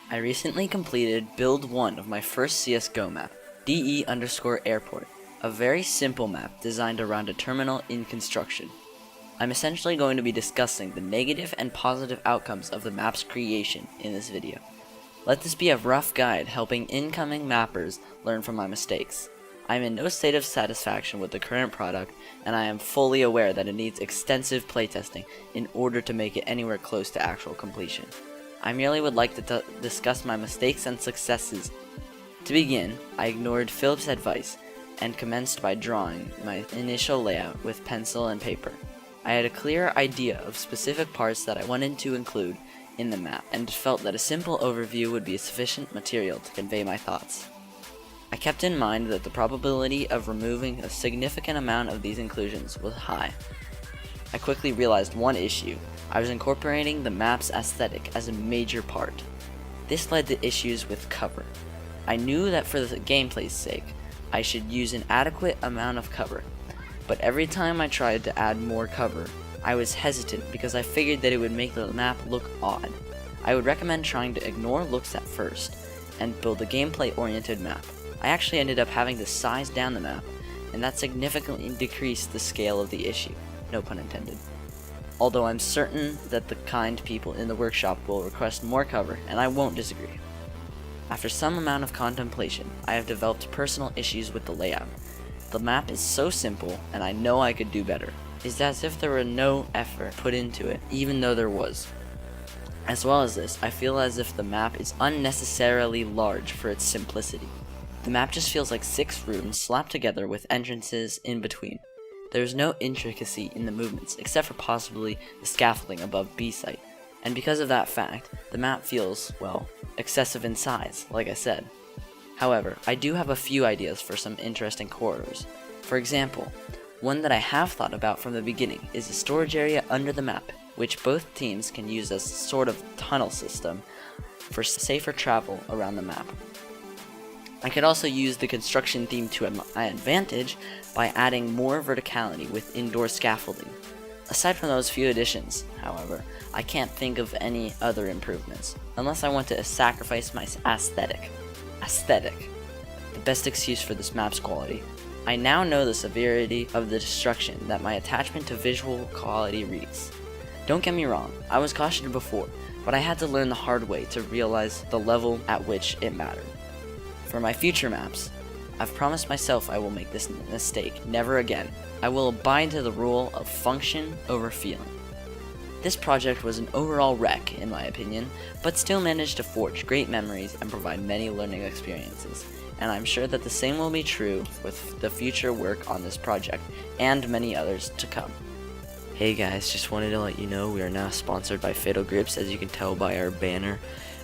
I recently completed build 1 of my first CSGO map, DE_airport, a very simple map designed around a terminal in construction. I'm essentially going to be discussing the negative and positive outcomes of the map's creation in this video. Let this be a rough guide helping incoming mappers learn from my mistakes. I am in no state of satisfaction with the current product, and I am fully aware that it needs extensive playtesting in order to make it anywhere close to actual completion. I merely would like to discuss my mistakes and successes. To begin, I ignored Philip's advice and commenced by drawing my initial layout with pencil and paper. I had a clear idea of specific parts that I wanted to include in the map, and felt that a simple overview would be sufficient material to convey my thoughts. I kept in mind that the probability of removing a significant amount of these inclusions was high. I quickly realized one issue. I was incorporating the map's aesthetic as a major part. This led to issues with cover. I knew that for the gameplay's sake, I should use an adequate amount of cover, but every time I tried to add more cover, I was hesitant because I figured that it would make the map look odd. I would recommend trying to ignore looks at first, and build a gameplay-oriented map. I actually ended up having to size down the map, and that significantly decreased the scale of the issue, no pun intended. Although I'm certain that the kind people in the workshop will request more cover, and I won't disagree. After some amount of contemplation, I have developed personal issues with the layout. The map is so simple, and I know I could do better. It's as if there were no effort put into it, even though there was. As well as this, I feel as if the map is unnecessarily large for its simplicity. The map just feels like 6 rooms slapped together with entrances in between. There is no intricacy in the movements, except for possibly the scaffolding above B site, and because of that fact, the map feels, well, excessive in size, like I said. However, I do have a few ideas for some interesting corridors. For example, one that I have thought about from the beginning is a storage area under the map, which both teams can use as a sort of tunnel system for safer travel around the map. I could also use the construction theme to my advantage by adding more verticality with indoor scaffolding. Aside from those few additions, however, I can't think of any other improvements, unless I want to sacrifice my aesthetic. The best excuse for this map's quality. I now know the severity of the destruction that my attachment to visual quality wreaks. Don't get me wrong, I was cautioned before, but I had to learn the hard way to realize the level at which it mattered. For my future maps, I've promised myself I will make this mistake never again. I will abide to the rule of function over feeling. This project was an overall wreck, in my opinion, but still managed to forge great memories and provide many learning experiences, and I'm sure that the same will be true with the future work on this project, and many others to come. Hey guys, just wanted to let you know we are now sponsored by Fatal Grips, as you can tell by our banner.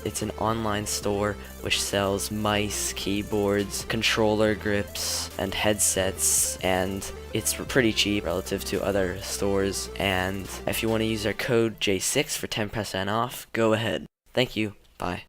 It's an online store which sells mice, keyboards, controller grips, and headsets, and it's pretty cheap relative to other stores, and if you want to use our code J6 for 10% off, go ahead. Thank you. Bye.